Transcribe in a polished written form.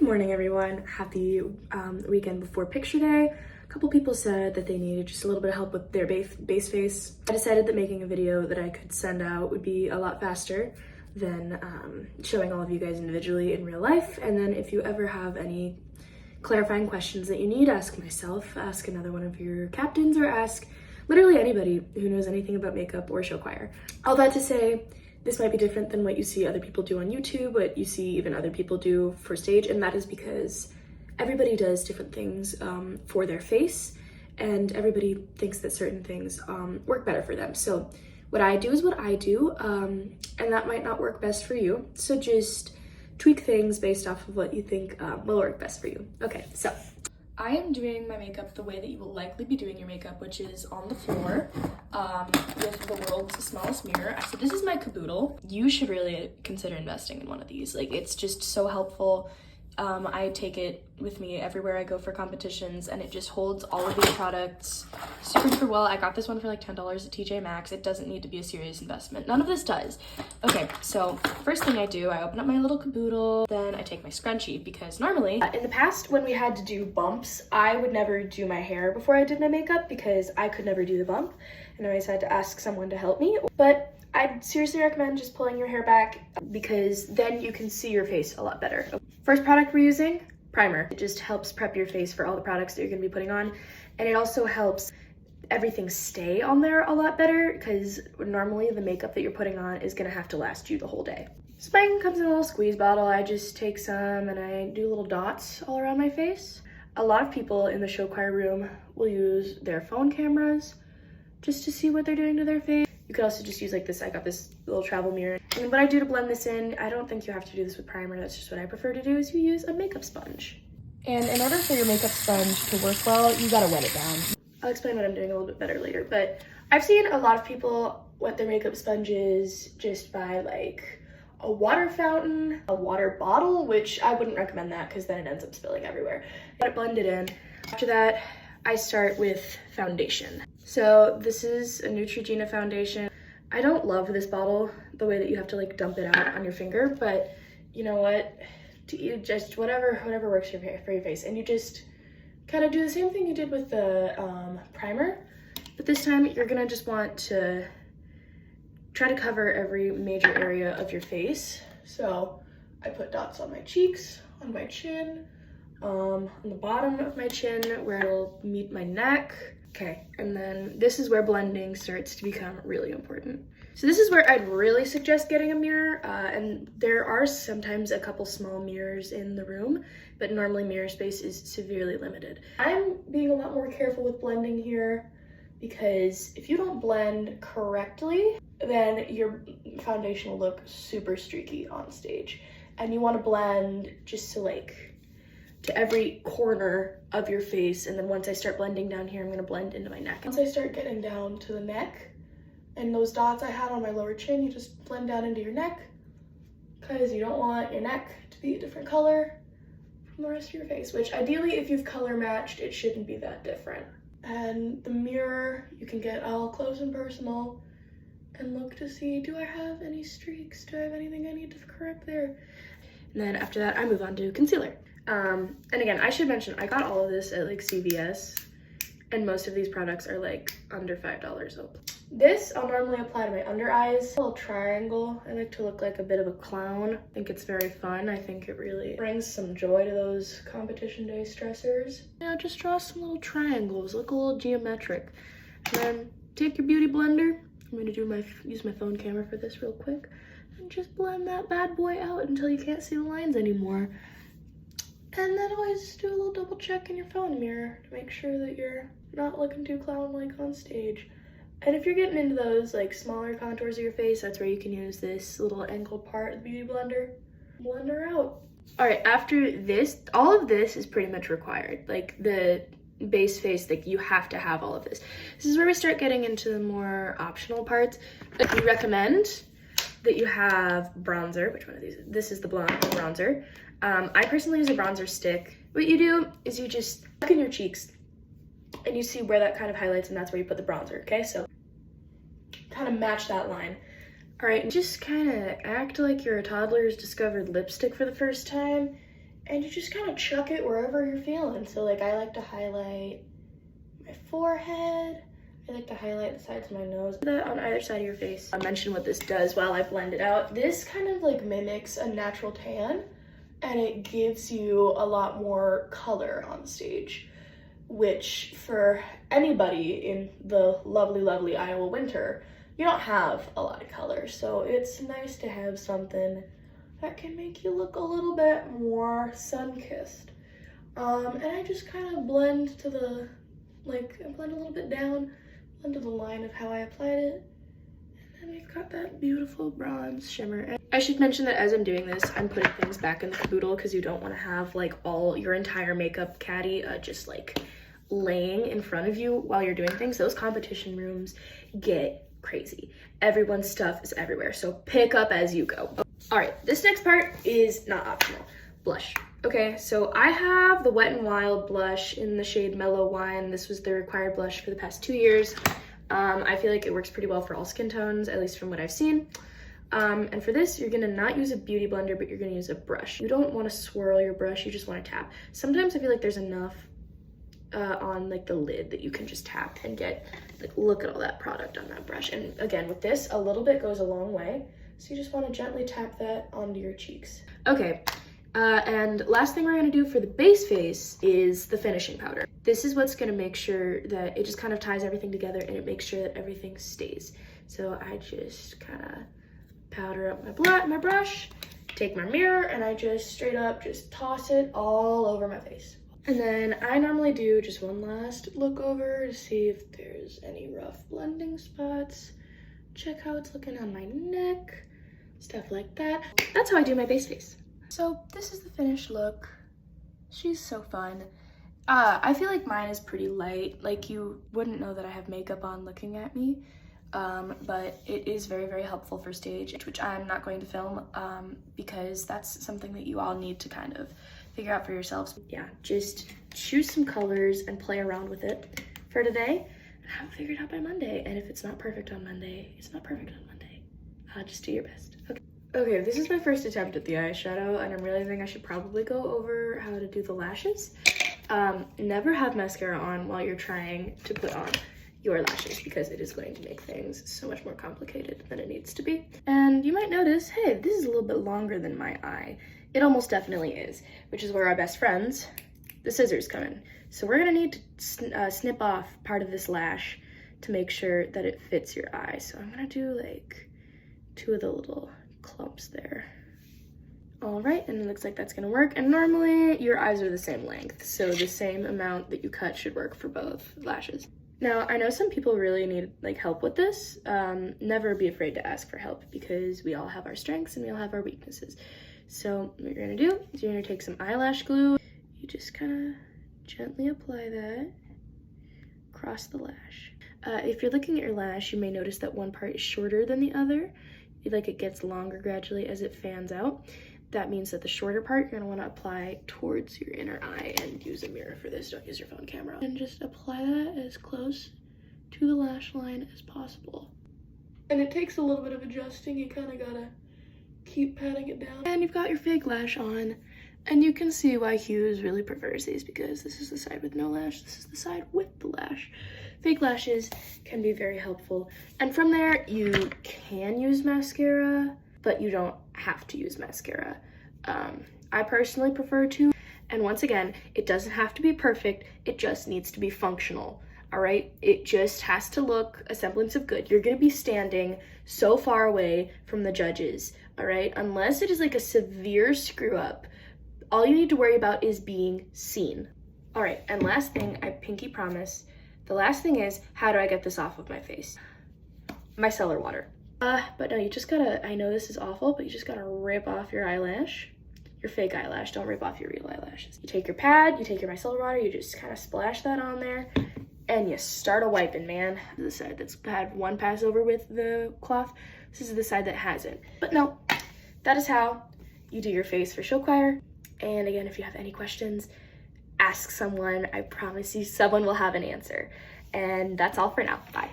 morning, everyone. Happy weekend before picture day. A couple people said that they needed just a little bit of help with their base face. I decided that making a video that I could send out would be a lot faster than showing all of you guys individually in real life. And then if you ever have any clarifying questions that you need, ask myself, ask another one of your captains, or ask literally anybody who knows anything about makeup or show choir. All that to say, this might be different than what you see other people do on YouTube, what you see even other people do for stage, and that is because everybody does different things for their face, and everybody thinks that certain things work better for them. So what I do is what I do, and that might not work best for you. So just tweak things based off of what you think will work best for you. Okay, so I am doing my makeup the way that you will likely be doing your makeup, which is on the floor with the world's smallest mirror. So this is my caboodle. You should really consider investing in one of these. Like, it's just so helpful. I take it with me everywhere I go for competitions, and it just holds all of these products super well. I got this one for like $10 at TJ Maxx. It doesn't need to be a serious investment. None of this does. Okay, so first thing I do, I open up my little caboodle, then I take my scrunchie, because normally in the past when we had to do bumps, I would never do my hair before I did my makeup because I could never do the bump, and I always had to ask someone to help me. But I'd seriously recommend just pulling your hair back, because then you can see your face a lot better. First product we're using, primer. It just helps prep your face for all the products that you're gonna be putting on. And it also helps everything stay on there a lot better, because normally the makeup that you're putting on is gonna have to last you the whole day. So mine comes in a little squeeze bottle. I just take some and I do little dots all around my face. A lot of people in the show choir room will use their phone cameras just to see what they're doing to their face. You could also just use like this, I got this little travel mirror. And what I do to blend this in, I don't think you have to do this with primer, that's just what I prefer to do, is you use a makeup sponge. And in order for your makeup sponge to work well, you gotta wet it down. I'll explain what I'm doing a little bit better later, but I've seen a lot of people wet their makeup sponges just by like a water fountain, a water bottle, which I wouldn't recommend that because then it ends up spilling everywhere. Let it blend it in. After that, I start with foundation. So this is a Neutrogena foundation. I don't love this bottle, the way that you have to like dump it out on your finger, but you know what? You just whatever works for your face, and you just kind of do the same thing you did with the primer, but this time you're gonna just want to try to cover every major area of your face. So I put dots on my cheeks, on my chin, on the bottom of my chin where it'll meet my neck. Okay, and then this is where blending starts to become really important. So this is where I'd really suggest getting a mirror, and there are sometimes a couple small mirrors in the room, but normally mirror space is severely limited. I'm being a lot more careful with blending here, because if you don't blend correctly, then your foundation will look super streaky on stage. And you want to blend just to every corner of your face, and then once I start blending down here, I'm gonna blend into my neck. Once I start getting down to the neck, and those dots I had on my lower chin, you just blend down into your neck, because you don't want your neck to be a different color from the rest of your face, which ideally, if you've color matched, it shouldn't be that different. And the mirror, you can get all close and personal and look to see, do I have any streaks? Do I have anything I need to correct there? And then after that, I move on to concealer. And again, I should mention, I got all of this at like CVS, and most of these products are like under $5. So this I'll normally apply to my under eyes. A little triangle. I like to look like a bit of a clown. I think it's very fun. I think it really brings some joy to those competition day stressors. Now just draw some little triangles, look a little geometric. And then take your beauty blender. I'm gonna use my phone camera for this real quick, and just blend that bad boy out until you can't see the lines anymore. And then always do a little double check in your phone mirror to make sure that you're not looking too clown-like on stage. And if you're getting into those like smaller contours of your face, that's where you can use this little angled part of the beauty blender. Blend her out. All right, after this, all of this is pretty much required. Like the base face, like you have to have all of this. This is where we start getting into the more optional parts. We recommend that you have bronzer. Which one of these? This is the blonde bronzer. I personally use a bronzer stick. What you do is you just look in your cheeks and you see where that kind of highlights, and that's where you put the bronzer, okay? So kind of match that line. All right, just kind of act like you're a toddler who's discovered lipstick for the first time, and you just kind of chuck it wherever you're feeling. So like I like to highlight my forehead, I like to highlight the sides of my nose. That on either side of your face. I'll mention what this does while I blend it out. This kind of like mimics a natural tan, and it gives you a lot more color on stage, which for anybody in the lovely, lovely Iowa winter, you don't have a lot of color. So it's nice to have something that can make you look a little bit more sun-kissed. And I just kind of blend to the, like, I blend a little bit down under the line of how I applied it. And then we've got that beautiful bronze shimmer. And I should mention that as I'm doing this, I'm putting things back in the caboodle because you don't want to have like all your entire makeup caddy just like laying in front of you while you're doing things. Those competition rooms get crazy. Everyone's stuff is everywhere, so pick up as you go. All right, this next part is not optional. Blush. Okay, so I have the Wet n Wild blush in the shade Mellow Wine. This was the required blush for the past 2 years. I feel like it works pretty well for all skin tones, at least from what I've seen. And for this, you're gonna not use a beauty blender, but you're gonna use a brush. You don't wanna swirl your brush, you just wanna tap. Sometimes I feel like there's enough on like the lid that you can just tap and get, like, look at all that product on that brush. And again, with this, a little bit goes a long way. So you just wanna gently tap that onto your cheeks. Okay, and last thing we're gonna do for the base face is the finishing powder. This is what's gonna make sure that it just kind of ties everything together and it makes sure that everything stays. So I just kind of powder up my brush, take my mirror, and I just straight up just toss it all over my face. And then I normally do just one last look over to see if there's any rough blending spots. Check how it's looking on my neck, stuff like that. That's how I do my base face. So this is the finished look. She's so fun. I feel like mine is pretty light. Like, you wouldn't know that I have makeup on looking at me, but it is very, very helpful for stage, which I'm not going to film because that's something that you all need to kind of figure out for yourselves. Yeah, just choose some colors and play around with it for today and have it figured out by Monday. And if it's not perfect on Monday, it's not perfect on Monday. Just do your best. Okay, this is my first attempt at the eyeshadow, and I'm realizing I should probably go over how to do the lashes. Never have mascara on while you're trying to put on your lashes because it is going to make things so much more complicated than it needs to be. And you might notice, hey, this is a little bit longer than my eye. It almost definitely is, which is where our best friends, the scissors, come in. So we're gonna need to snip off part of this lash to make sure that it fits your eye. So I'm gonna do like 2 of the little clumps there. All right, and it looks like that's gonna work. And normally your eyes are the same length, so the same amount that you cut should work for both lashes. Now, I know some people really need like help with this. Never be afraid to ask for help because we all have our strengths and we all have our weaknesses. So what you're gonna do is you're gonna take some eyelash glue. You just kind of gently apply that across the lash. If you're looking at your lash, you may notice that one part is shorter than the other. Like, it gets longer gradually as it fans out. That means that the shorter part you're gonna wanna apply towards your inner eye, and use a mirror for this, don't use your phone camera. And just apply that as close to the lash line as possible. And it takes a little bit of adjusting, you kinda gotta keep patting it down. And you've got your fake lash on, and you can see why Hughes really prefers these, because this is the side with no lash, this is the side with the lash. Fake lashes can be very helpful. And from there, you can use mascara, but you don't have to use mascara. I personally prefer to. And once again, it doesn't have to be perfect, it just needs to be functional. All right, it just has to look a semblance of good. You're gonna be standing so far away from the judges, all right? Unless it is like a severe screw up, all you need to worry about is being seen. All right, and last thing, I pinky promise, the last thing is, how do I get this off of my face? Micellar water. But no, you just gotta, I know this is awful, but you just gotta rip off your eyelash, your fake eyelash, don't rip off your real eyelashes. You take your pad, you take your micellar water, you just kind of splash that on there, and you start a wiping, man. The side that's had one pass over with the cloth, this is the side that hasn't. But no, that is how you do your face for show choir. And again, if you have any questions, ask someone. I promise you someone will have an answer. And that's all for now. Bye.